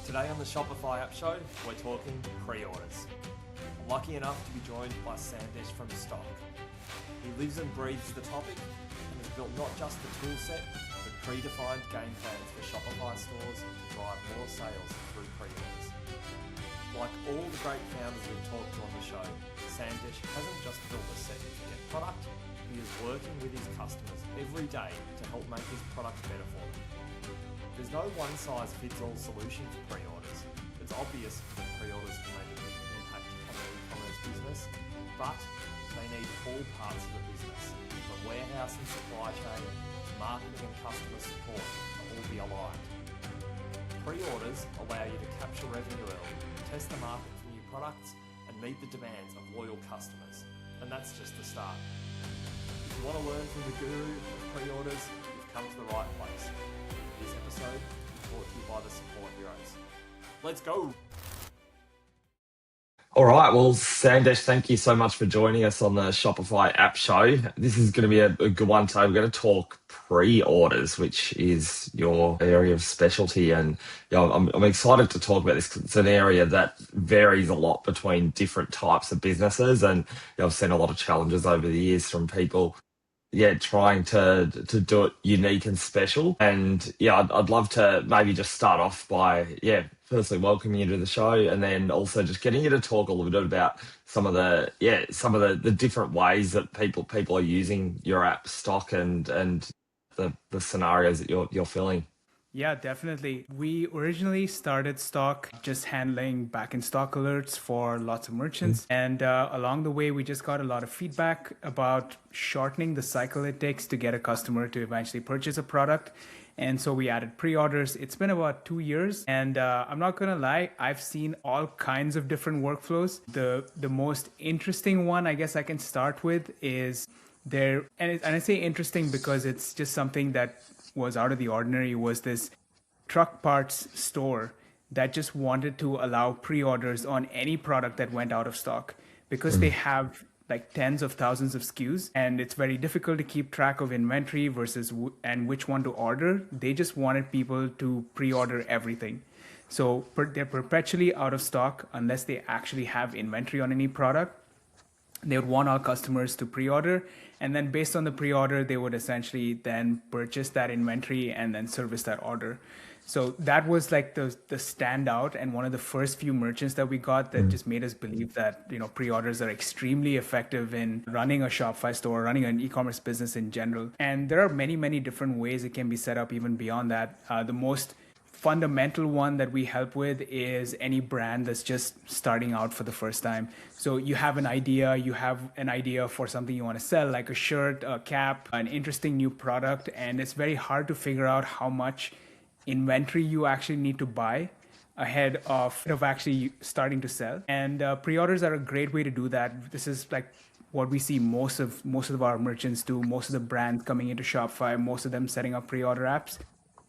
Today on the Shopify App Show, we're talking pre-orders. I'm lucky enough to be joined by Sandesh from Stoq. He lives and breathes the topic and has built not just the toolset, but predefined game plans for Shopify stores to drive more sales through pre-orders. Like all the great founders we've talked to on the show, Sandesh hasn't just built a set to get product, he is working with his customers every day to help make his product better for them. There's no one-size-fits-all solution for pre-orders. It's obvious that pre-orders can make a big impact on their e-commerce business, but they need all parts of the business, from warehouse and supply chain to marketing and customer support, to all be aligned. Pre-orders allow you to capture revenue early, test the market for new products, and meet the demands of loyal customers. And that's just the start. If you want to learn from the guru of pre-orders, you've come to the right place. This episode is brought to you by the Support Heroes. Let's go! All right. Well, Sandesh, thank you so much for joining us on the Shopify App Show. This is going to be a good one today. We're going to talk pre-orders, which is your area of specialty. And I'm excited to talk about this because it's an area that varies a lot between different types of businesses. And I've seen a lot of challenges over the years from people trying to do it unique and special. And I'd love to maybe just start off by, firstly welcoming you to the show, and then also just getting you to talk a little bit about some of the different ways that people are using your app Stoq and the scenarios that you're filling. Yeah, definitely. We originally started Stoq just handling back in stock alerts for lots of merchants. And along the way, we just got a lot of feedback about shortening the cycle it takes to get a customer to eventually purchase a product. And so we added pre-orders. It's been about 2 years. And I'm not going to lie, I've seen all kinds of different workflows. The most interesting one, I guess I can start with, is there. And I say interesting because it's just something that was out of the ordinary. Was this truck parts store that just wanted to allow pre-orders on any product that went out of stock, because they have like tens of thousands of SKUs and it's very difficult to keep track of inventory versus and which one to order. They just wanted people to pre-order everything. So they're perpetually out of stock unless they actually have inventory on any product. They would want our customers to pre-order, and then based on the pre-order, they would essentially then purchase that inventory and then service that order. So that was like the standout, and one of the first few merchants that we got that just made us believe that pre-orders are extremely effective in running a Shopify store, running an e-commerce business in general. And there are many different ways it can be set up even beyond that. The most fundamental one that we help with is any brand that's just starting out for the first time. So you have an idea for something you want to sell, like a shirt, a cap, an interesting new product, and it's very hard to figure out how much inventory you actually need to buy ahead of actually starting to sell. And pre-orders are a great way to do that. This is like what we see most of our merchants do, most of the brands coming into Shopify, most of them setting up pre-order apps.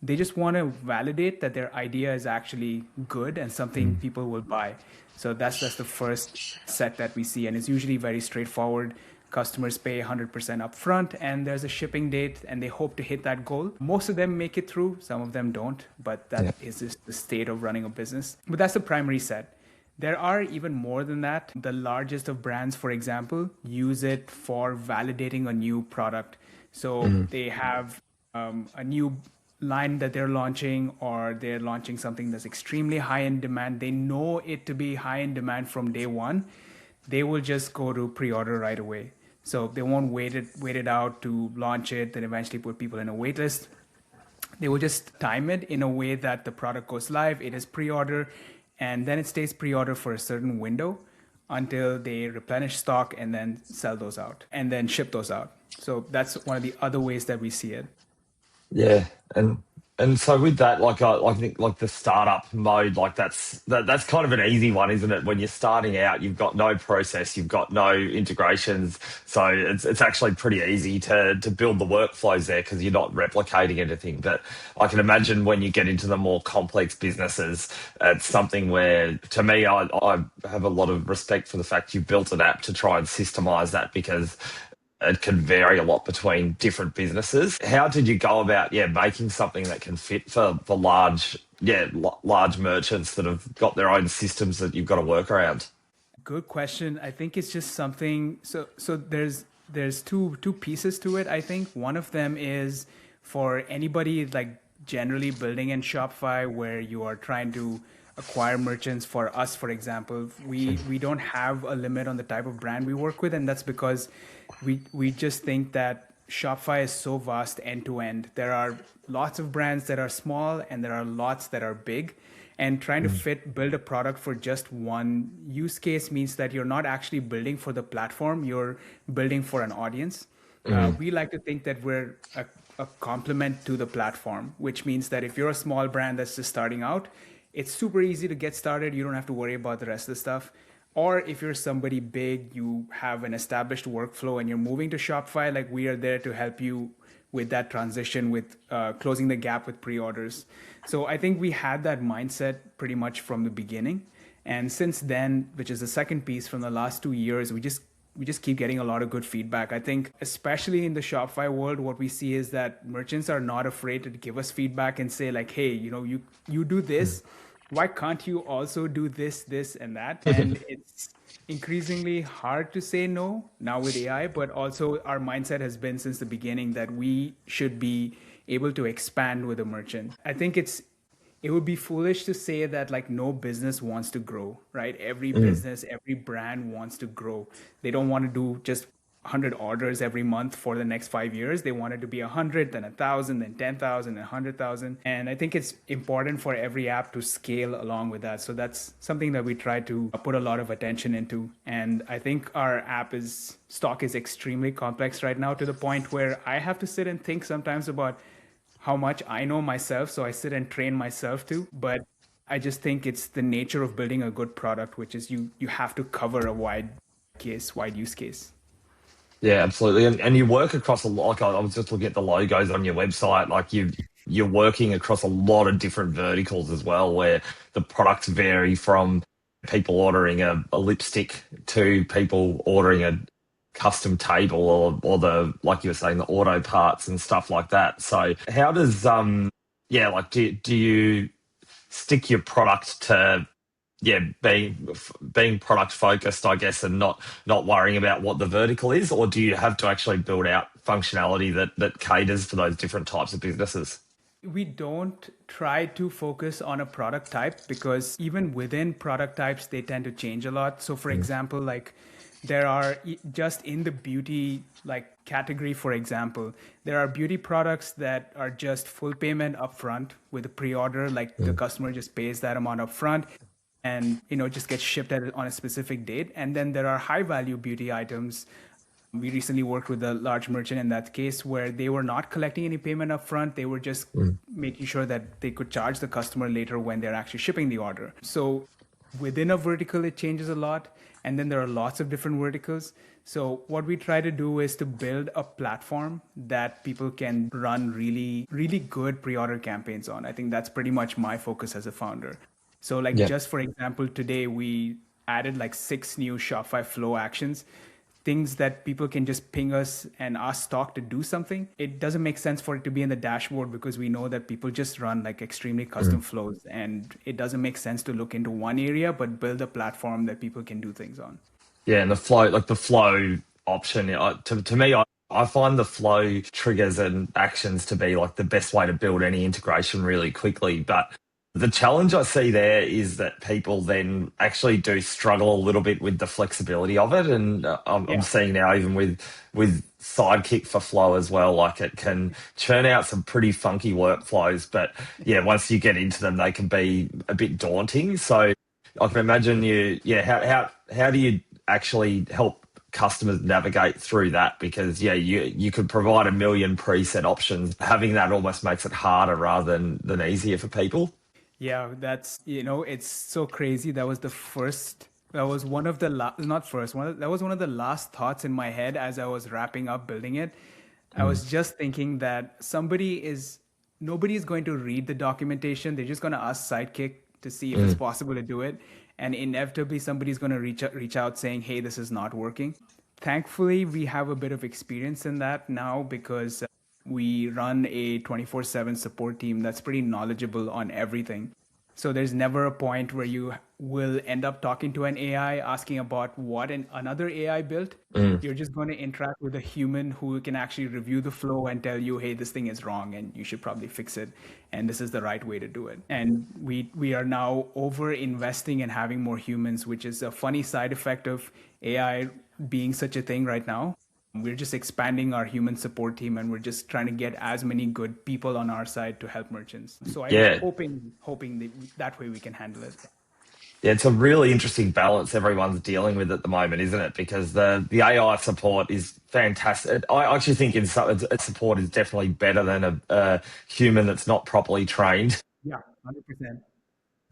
They just want to validate that their idea is actually good and something people will buy. So that's the first set that we see. And it's usually very straightforward. Customers pay 100% upfront and there's a shipping date and they hope to hit that goal. Most of them make it through, some of them don't, but that is just the state of running a business. But that's the primary set. There are even more than that. The largest of brands, for example, use it for validating a new product. So they have a new line that they're launching, or they're launching something that's extremely high in demand. They know it to be high in demand from day one. They will just go to pre-order right away. So they won't wait it out to launch it, then eventually put people in a wait list. They will just time it in a way that the product goes live, it is pre-order, and then it stays pre-order for a certain window until they replenish stock and then sell those out and then ship those out. So that's one of the other ways that we see it. Yeah, and so with that, I think like the startup mode, like that's kind of an easy one, isn't it? When you're starting out, you've got no process, you've got no integrations, so it's actually pretty easy to build the workflows there because you're not replicating anything. But I can imagine when you get into the more complex businesses, it's something where, to me, I have a lot of respect for the fact you built an app to try and systemize that, because it can vary a lot between different businesses. How did you go about making something that can fit for large large merchants that have got their own systems that you've got to work around? Good question. I think it's just something. So there's two pieces to it. I think one of them is for anybody like generally building in Shopify where you are trying to acquire merchants. For us, for example, we don't have a limit on the type of brand we work with, and that's because we just think that Shopify is so vast end to end. There are lots of brands that are small and there are lots that are big. And trying to build a product for just one use case means that you're not actually building for the platform, you're building for an audience. We like to think that we're a complement to the platform, which means that if you're a small brand that's just starting out, it's super easy to get started. You don't have to worry about the rest of the stuff. Or if you're somebody big, you have an established workflow and you're moving to Shopify, like we are there to help you with that transition, with closing the gap with pre-orders. So I think we had that mindset pretty much from the beginning. And since then, which is the second piece from the last 2 years, we just keep getting a lot of good feedback. I think especially in the Shopify world, what we see is that merchants are not afraid to give us feedback and say like, hey, you do this. Why can't you also do this, this, and that? And it's increasingly hard to say no now with AI, but also our mindset has been since the beginning that we should be able to expand with a merchant. I think it would be foolish to say that like no business wants to grow, right? Every business, every brand wants to grow. They don't want to do just 100 orders every month for the next 5 years. They want it to be 100, then 1,000, then 10,000, and 100,000. And I think it's important for every app to scale along with that. So that's something that we try to put a lot of attention into. And I think our Stoq is extremely complex right now, to the point where I have to sit and think sometimes about how much I know myself. So I sit and train myself too. But I just think it's the nature of building a good product, which is you have to cover a wide use case. Yeah, absolutely. And you work across a lot. Like I was just looking at the logos on your website. Like you're working across a lot of different verticals as well, where the products vary from people ordering a lipstick to people ordering a custom table or the, like you were saying, the auto parts and stuff like that. So how does like do you stick your product to being product focused, I guess, and not worrying about what the vertical is, or do you have to actually build out functionality that caters for those different types of businesses? We don't try to focus on a product type, because even within product types, they tend to change a lot. So for example, like there are just in the beauty like category, for example, there are beauty products that are just full payment upfront with a pre-order, like the customer just pays that amount upfront and just gets shipped on a specific date. And then there are high value beauty items. We recently worked with a large merchant in that case where they were not collecting any payment upfront. They were just making sure that they could charge the customer later when they're actually shipping the order. So within a vertical, it changes a lot. And then there are lots of different verticals. So what we try to do is to build a platform that people can run really, really good pre-order campaigns on. I think that's pretty much my focus as a founder. So just for example, today we added like 6 new Shopify Flow actions, things that people can just ping us and ask Stoq to do something. It doesn't make sense for it to be in the dashboard because we know that people just run like extremely custom flows, and it doesn't make sense to look into one area, but build a platform that people can do things on. Yeah, and the flow option, to me, I find the flow triggers and actions to be like the best way to build any integration really quickly. But the challenge I see there is that people then actually do struggle a little bit with the flexibility of it. And I'm seeing now even with Sidekick for Flow as well, like it can churn out some pretty funky workflows. But yeah, once you get into them, they can be a bit daunting. So I can imagine how do you actually help customers navigate through that? Because you could provide a million preset options. Having that almost makes it harder rather than easier for people. Yeah, that's, it's so crazy. That was one of the last thoughts in my head as I was wrapping up building it. I was just thinking that nobody is going to read the documentation. They're just going to ask Sidekick to see if it's possible to do it. And inevitably somebody's going to reach out saying, hey, this is not working. Thankfully, we have a bit of experience in that now, because we run a 24/7 support team that's pretty knowledgeable on everything. So there's never a point where you will end up talking to an AI asking about what another AI built. You're just going to interact with a human who can actually review the flow and tell you, hey, this thing is wrong and you should probably fix it. And this is the right way to do it. And we are now over investing in having more humans, which is a funny side effect of AI being such a thing right now. We're just expanding our human support team and we're just trying to get as many good people on our side to help merchants. So I'm hoping that way we can handle it. Yeah, it's a really interesting balance everyone's dealing with at the moment, isn't it? Because the AI support is fantastic. I actually think support is definitely better than a human that's not properly trained. Yeah, 100%.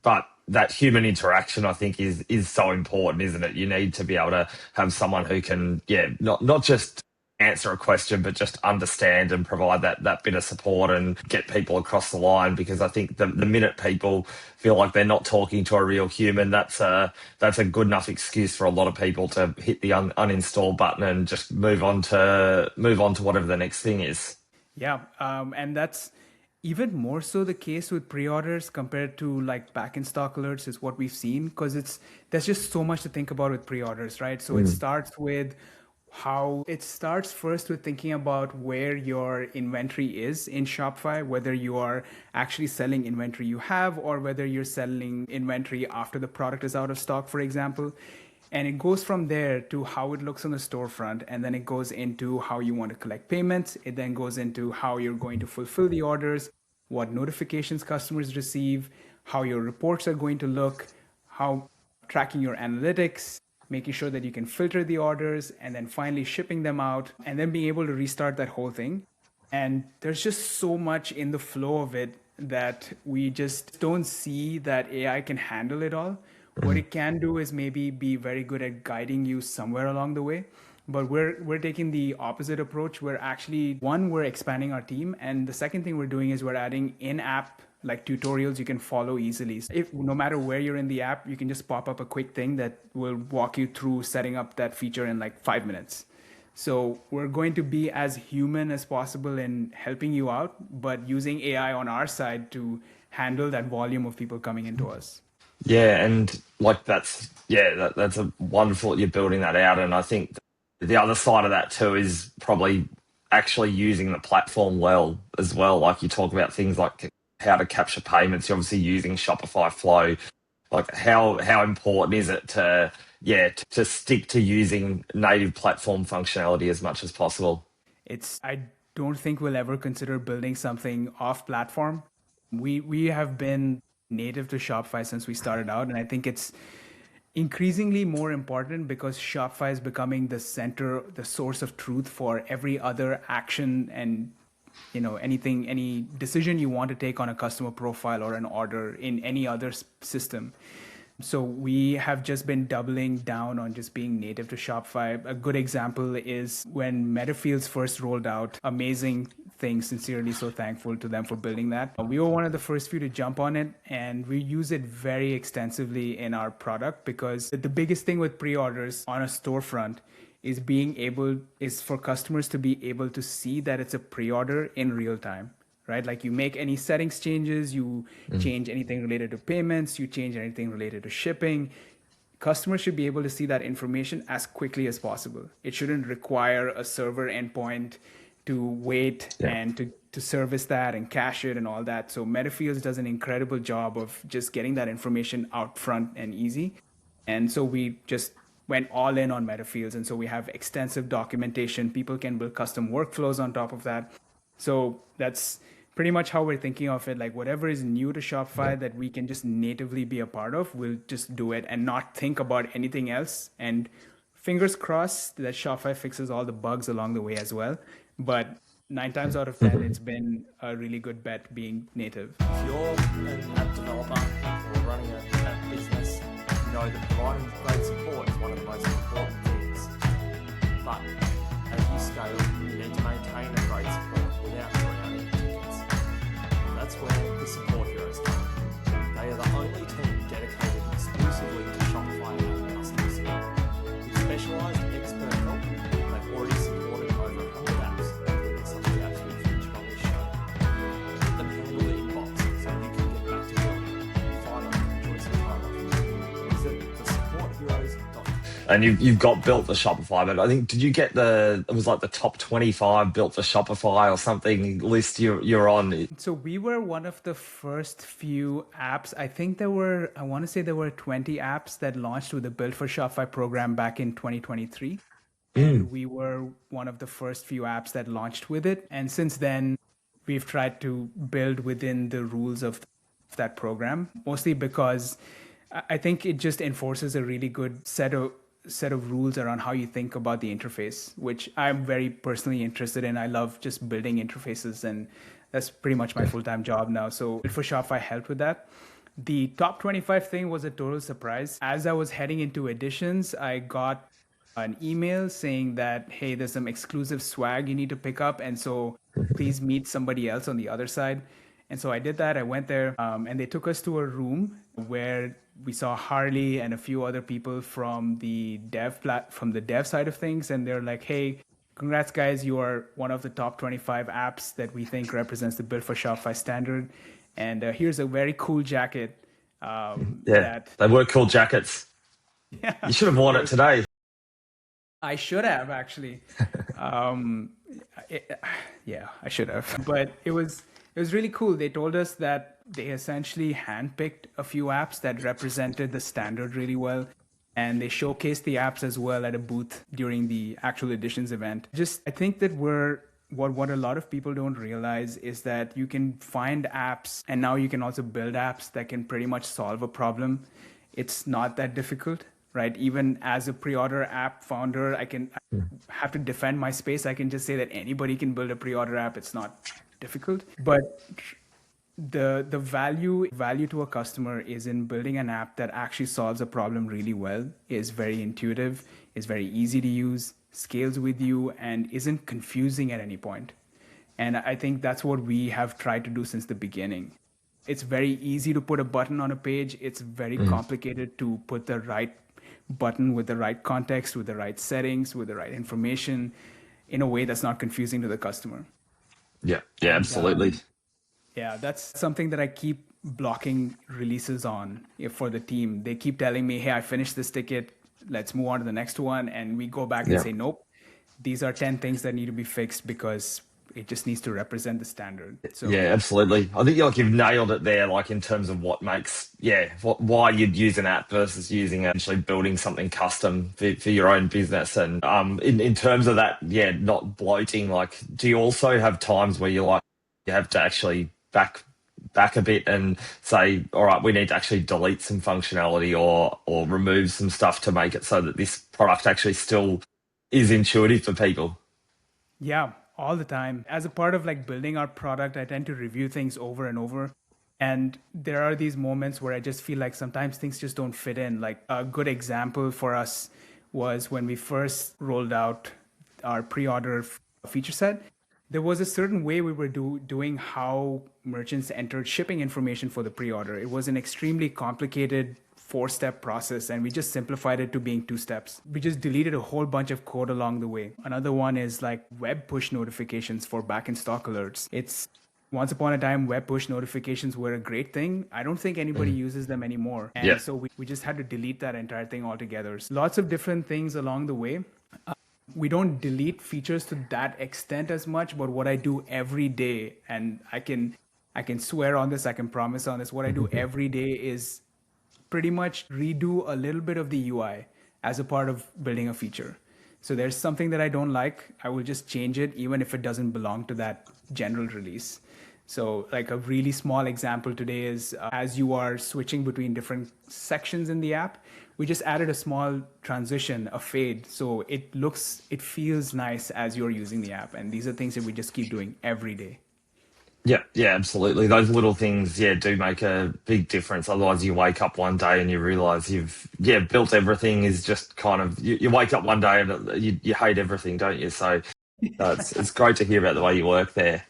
But that human interaction, I think, is so important, isn't it? You need to be able to have someone who can, not just answer a question, but just understand and provide that bit of support and get people across the line. Because I think the minute people feel like they're not talking to a real human, that's a good enough excuse for a lot of people to hit the uninstall button and just move on to whatever the next thing is. Yeah, and that's even more so the case with pre-orders compared to like back in stock alerts is what we've seen, because there's just so much to think about with pre-orders, right? So it starts first with thinking about where your inventory is in Shopify, whether you are actually selling inventory you have or whether you're selling inventory after the product is out of stock, for example. And it goes from there to how it looks on the storefront. And then it goes into how you want to collect payments. It then goes into how you're going to fulfill the orders, what notifications customers receive, how your reports are going to look, how tracking your analytics, making sure that you can filter the orders, and then finally shipping them out, and then being able to restart that whole thing. And there's just so much in the flow of it that we just don't see that AI can handle it all. What it can do is maybe be very good at guiding you somewhere along the way. But we're taking the opposite approach. We're expanding our team. And the second thing we're doing is we're adding in-app like tutorials you can follow easily. So no matter where you're in the app, you can just pop up a quick thing that will walk you through setting up that feature in like 5 minutes. So we're going to be as human as possible in helping you out, but using AI on our side to handle that volume of people coming into us. Yeah, and like that's a wonderful you're building that out, and I think the other side of that too is probably actually using the platform well as well. Like you talk about things like how to capture payments. You're obviously using Shopify Flow. Like how important is it to stick to using native platform functionality as much as possible? I don't think we'll ever consider building something off platform. We have been native to Shopify since we started out, and I think it's increasingly more important because Shopify is becoming the source of truth for every other action and any decision you want to take on a customer profile or an order in any other system. So we have just been doubling down on just being native to Shopify. A good example is when MetaFields first rolled out. Amazing thing, sincerely so thankful to them for building that. We were one of the first few to jump on it, and we use it very extensively in our product because the biggest thing with pre-orders on a storefront is for customers to be able to see that it's a pre-order in real time. Right? Like you make any settings changes, you change anything related to payments, you change anything related to shipping. Customers should be able to see that information as quickly as possible. It shouldn't require a server endpoint to wait and to service that and cache it and all that. So MetaFields does an incredible job of just getting that information out front and easy. And so we just went all in on MetaFields. And so we have extensive documentation. People can build custom workflows on top of that. So that's pretty much how we're thinking of it. Like whatever is new to Shopify that we can just natively be a part of, we'll just do it and not think about anything else. And fingers crossed that Shopify fixes all the bugs along the way as well. But 9 times out of 10, it's been a really good bet being native. If you're an app developer or running an app business, you know that providing great support is one of the most important things. But as you scale, you need to maintain a great support without creating tickets. That's where the support heroes come. They are the only team dedicated exclusively to Shopify app customers. With specialized expert help, they've already supported over 100 apps, including some of the apps we feature and you've got built for Shopify, but I think did you get it was like the top 25 built for Shopify or something list you're on? So we were one of the first few apps. I want to say there were 20 apps that launched with the Build for Shopify program back in 2023. And we were one of the first few apps that launched with it. And since then, we've tried to build within the rules of that program, mostly because I think it just enforces a really good set of rules around how you think about the interface, which I'm very personally interested in. I love just building interfaces, and that's pretty much my full-time job now. So for Shopify helped with that. The top 25 thing was a total surprise. As I was heading into editions, I got an email saying that, hey, there's some exclusive swag you need to pick up, and so please meet somebody else on the other side. And so I did that. I went there, and they took us to a room where we saw Harley and a few other people from the dev side of things, and they're like, hey, congrats guys, you are one of the top 25 apps that we think represents the Build for Shopify standard, and here's a very cool jacket. They were cool jackets. Yeah, you should have worn it today. I should have actually. I should have. But it was really cool. They told us that they essentially handpicked a few apps that represented the standard really well, and they showcased the apps as well at a booth during the actual editions event. I think that what a lot of people don't realize is that you can find apps, and now you can also build apps that can pretty much solve a problem. It's not that difficult. Right? Even as a pre-order app founder, I have to defend my space. I can just say that anybody can build a pre-order app. It's not difficult. But the value to a customer is in building an app that actually solves a problem really well, is very intuitive, is very easy to use, scales with you, and isn't confusing at any point. And I think that's what we have tried to do since the beginning. It's very easy to put a button on a page. It's very complicated to put the right button with the right context, with the right settings, with the right information in a way that's not confusing to the customer. Yeah, absolutely. That's something that I keep blocking releases on for the team. They keep telling me, hey, I finished this ticket, let's move on to the next one. And we go back and say, nope, these are 10 things that need to be fixed because it just needs to represent the standard. So yeah, absolutely. I think you've nailed it there, like in terms of what makes, why you'd use an app versus actually building something custom for your own business. And in terms of that, not bloating, like, do you also have times where you have to actually back a bit and say, all right, we need to actually delete some functionality or remove some stuff to make it so that this product actually still is intuitive for people? Yeah. All the time. As a part of building our product, I tend to review things over and over. And there are these moments where I just feel like sometimes things just don't fit in. Like a good example for us was when we first rolled out our pre-order feature set. There was a certain way we were doing how merchants entered shipping information for the pre-order. It was an extremely complicated 4-step process, and we just simplified it to being 2 steps. We just deleted a whole bunch of code along the way. Another one is web push notifications for back in stock alerts. It's once upon a time, web push notifications were a great thing. I don't think anybody uses them anymore. And so we just had to delete that entire thing altogether. So lots of different things along the way. We don't delete features to that extent as much, but what I do every day, and I can swear on this, I can promise on this, what I do every day is pretty much redo a little bit of the UI as a part of building a feature. So there's something that I don't like, I will just change it even if it doesn't belong to that general release. So a really small example today is as you are switching between different sections in the app, we just added a small transition, a fade. So it feels nice as you're using the app. And these are things that we just keep doing every day. Yeah, absolutely. Those little things, do make a big difference. Otherwise, you wake up one day and you realize you've, built everything is just kind of, you wake up one day and you hate everything, don't you? So it's great to hear about the way you work there.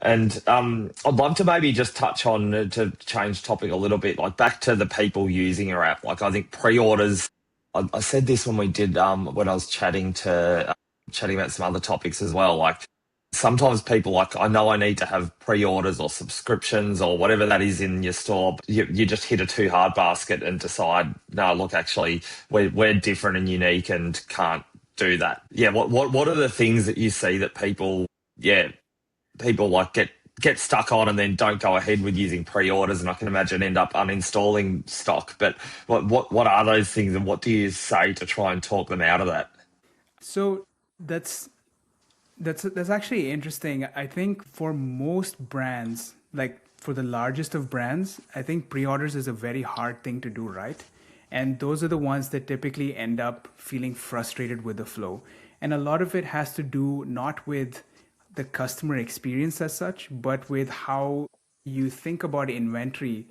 And I'd love to maybe just touch on, to change topic a little bit, back to the people using your app. I think pre-orders, I said this when we did, when I was chatting about some other topics as well, sometimes people like, I know I need to have pre-orders or subscriptions or whatever that is in your store. But you just hit a too hard basket and decide, no, look, actually, we're different and unique and can't do that. Yeah. What are the things that you see that people like get stuck on and then don't go ahead with using pre-orders, and I can imagine end up uninstalling stock. But what are those things, and what do you say to try and talk them out of that? So that's that's actually interesting. I think for most brands, like for the largest of brands, I think pre-orders is a very hard thing to do right. And those are the ones that typically end up feeling frustrated with the flow. And a lot of it has to do not with the customer experience as such, but with how you think about inventory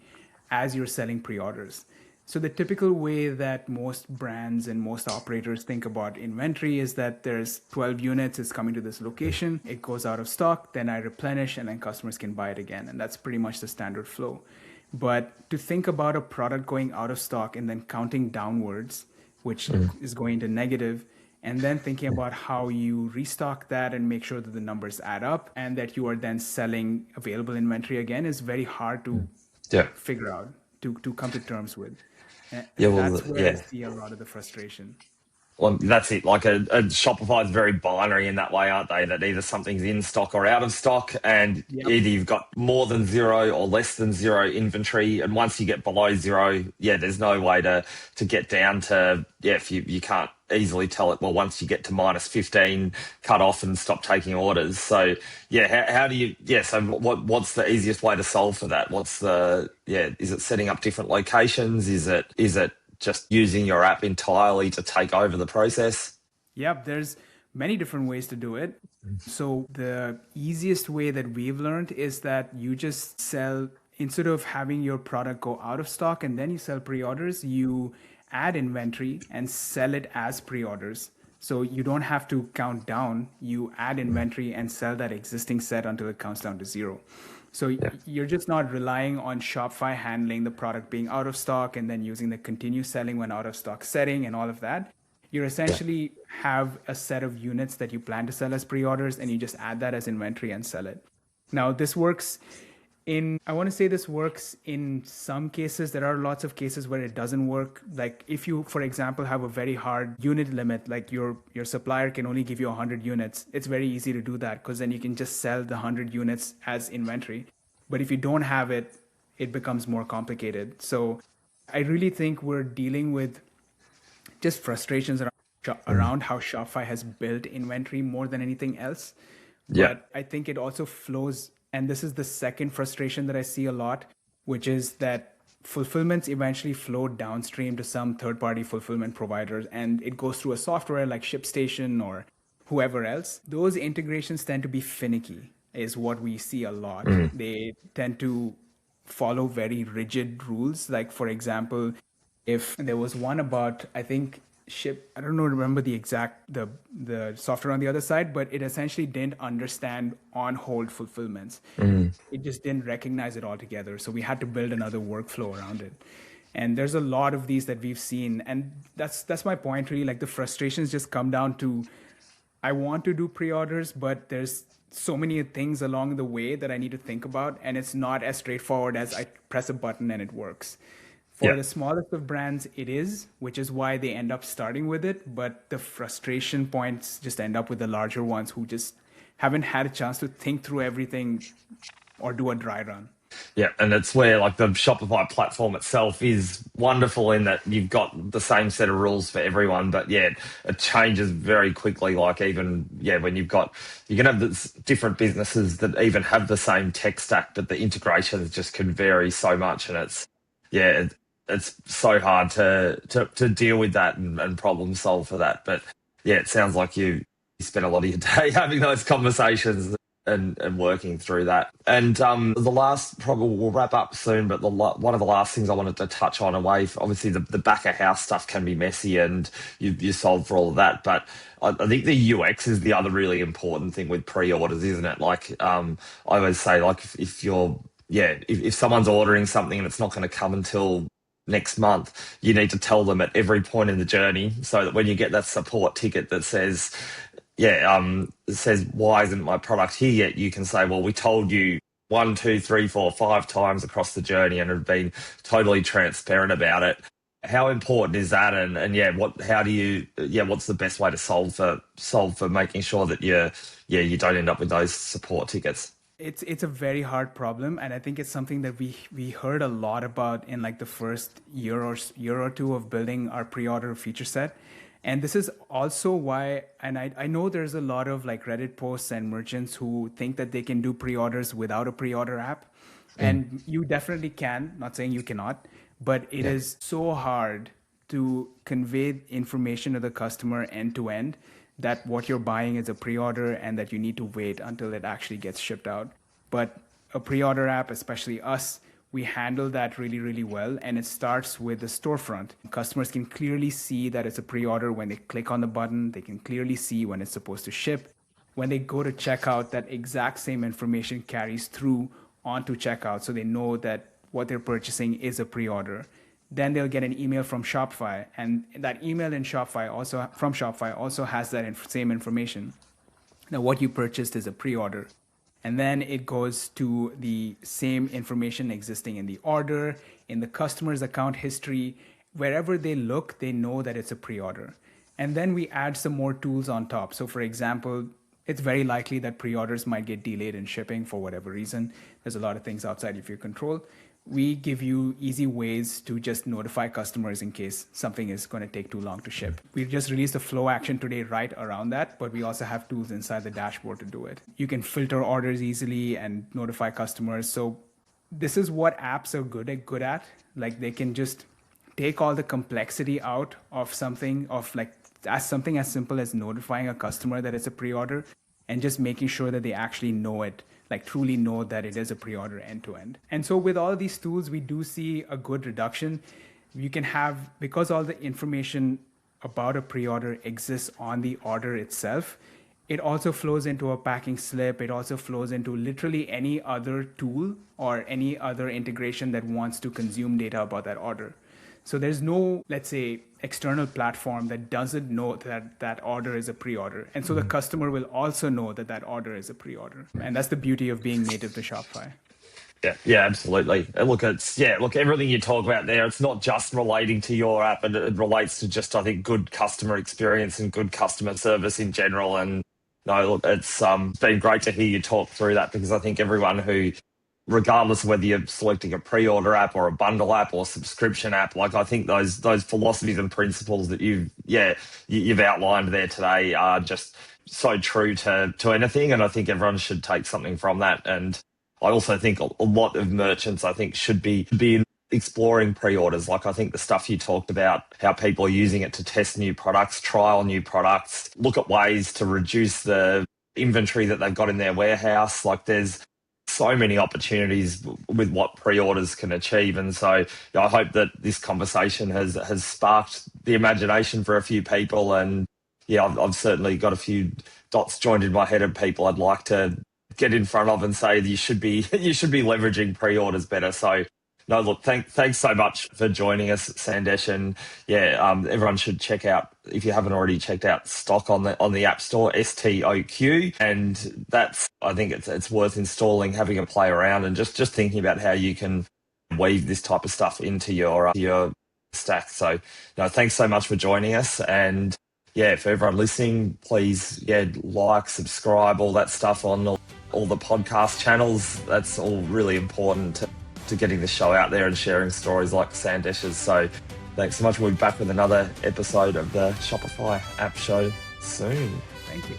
as you're selling pre-orders. So the typical way that most brands and most operators think about inventory is that there's 12 units, it's coming to this location, it goes out of stock, then I replenish, and then customers can buy it again. And that's pretty much the standard flow. But to think about a product going out of stock and then counting downwards, which is going to negative, and then thinking about how you restock that and make sure that the numbers add up and that you are then selling available inventory again is very hard to Yeah. figure out, to come to terms with. And Yeah. Well, that's where I yeah. see a lot of the frustration. Well, that's it. Like a Shopify is very binary in that way, aren't they? That either something's in stock or out of stock, and Yep. either you've got more than zero or less than zero inventory. And once you get below zero, there's no way to get down to, if you can't easily tell it. Well, once you get to -15, cut off and stop taking orders. So how do you? So what's the easiest way to solve for that? What's the Is it setting up different locations? Is it just using your app entirely to take over the process? Yep, there's many different ways to do it. So the easiest way that we've learned is that you just sell, instead of having your product go out of stock and then you sell pre-orders, you add inventory and sell it as pre-orders. So you don't have to count down, you add inventory and sell that existing set until it counts down to zero. So you're just not relying on Shopify handling the product being out of stock and then using the continue selling when out of stock setting and all of that. You essentially have a set of units that you plan to sell as pre-orders and you just add that as inventory and sell it. Now this works I want to say this works in some cases. There are lots of cases where it doesn't work. Like if you, for example, have a very hard unit limit, like your supplier can only give you 100 units, it's very easy to do that because then you can just sell the 100 units as inventory. But if you don't have it, it becomes more complicated. So I really think we're dealing with just frustrations around how Shopify has built inventory more than anything else. Yeah. But I think it also flows, and this is the second frustration that I see a lot, which is that fulfillments eventually flow downstream to some third-party fulfillment providers, and it goes through a software like ShipStation or whoever else. Those integrations tend to be finicky, is what we see a lot. They tend to follow very rigid rules. Like, for example, if there was one about, I think, I don't know, remember the exact, the software on the other side, but it essentially didn't understand on hold fulfillments. It just didn't recognize it altogether. So we had to build another workflow around it. And there's a lot of these that we've seen. And that's my point really. Like the frustrations just come down to, I want to do pre-orders, but there's so many things along the way that I need to think about. And it's not as straightforward as I press a button and it works. For the smallest of brands, it is, which is why they end up starting with it. But the frustration points just end up with the larger ones who just haven't had a chance to think through everything or do a dry run. Yeah, and it's where like the Shopify platform itself is wonderful in that you've got the same set of rules for everyone, but it changes very quickly. Like even when you can have this different businesses that even have the same tech stack, but the integrations just can vary so much, and it's so hard to deal with that and problem solve for that. But it sounds like you spend a lot of your day having those conversations and working through that. And the last, probably we'll wrap up soon, but one of the last things I wanted to touch on obviously the back of house stuff can be messy and you solve for all of that. But I think the UX is the other really important thing with pre-orders, isn't it? Like I always say, like if someone's ordering something and it's not going to come until next month, you need to tell them at every point in the journey so that when you get that support ticket that says, says, why isn't my product here yet? You can say, well, we told you 1, 2, 3, 4, 5 times across the journey and have been totally transparent about it. How important is that? What's the best way to solve for making sure that you don't end up with those support tickets? It's a very hard problem, and I think it's something that we heard a lot about in like the first year or two of building our pre-order feature set. And this is also why, and I know there's a lot of like Reddit posts and merchants who think that they can do pre-orders without a pre-order app. And you definitely can, not saying you cannot, but it is so hard to convey information to the customer end to end that what you're buying is a pre-order and that you need to wait until it actually gets shipped out. But a pre-order app, especially us, we handle that really, really well. And it starts with the storefront. Customers can clearly see that it's a pre-order when they click on the button. They can clearly see when it's supposed to ship. When they go to checkout, that exact same information carries through onto checkout. So they know that what they're purchasing is a pre-order. Then they'll get an email from Shopify. And that email from Shopify also has that same information. Now, what you purchased is a pre-order. And then it goes to the same information existing in the order, in the customer's account history. Wherever they look, they know that it's a pre-order. And then we add some more tools on top. So for example, it's very likely that pre-orders might get delayed in shipping for whatever reason. There's a lot of things outside of your control. We give you easy ways to just notify customers in case something is going to take too long to ship. We just released a flow action today right around that, but we also have tools inside the dashboard to do it. You can filter orders easily and notify customers. So this is what apps are good at. Like they can just take all the complexity out of something as simple as notifying a customer that it's a pre-order and just making sure that they actually know it, like truly know that it is a pre-order end to end. And so with all these tools, we do see a good reduction. You can have, because all the information about a pre-order exists on the order itself, it also flows into a packing slip. It also flows into literally any other tool or any other integration that wants to consume data about that order. So there's no, let's say, external platform that doesn't know that that order is a pre-order. And so the customer will also know that that order is a pre-order. And that's the beauty of being native to Shopify. Yeah, absolutely. And look, everything you talk about there, it's not just relating to your app, and it relates to just, I think, good customer experience and good customer service in general. And no, look, it's been great to hear you talk through that, because I think everyone who, regardless of whether you're selecting a pre-order app or a bundle app or subscription app, like I think those philosophies and principles that you've outlined there today are just so true to anything. And I think everyone should take something from that. And I also think a lot of merchants, I think, should be exploring pre-orders. Like I think the stuff you talked about, how people are using it to test new products, trial new products, look at ways to reduce the inventory that they've got in their warehouse. Like there's so many opportunities with what pre-orders can achieve. And so I hope that this conversation has sparked the imagination for a few people. And I've certainly got a few dots joined in my head of people I'd like to get in front of and say that you should be leveraging pre-orders better. So no, look, thanks so much for joining us, Sandesh. And everyone should check out, if you haven't already checked out, Stoq on the App Store, STOQ. And that's, I think it's worth installing, having a play around, and just thinking about how you can weave this type of stuff into your stack. So no, thanks so much for joining us. And for everyone listening, please like, subscribe, all that stuff on all the podcast channels. That's all really important to getting the show out there and sharing stories like Sandesh's. So thanks so much. We'll be back with another episode of the Shopify App Show soon. Thank you.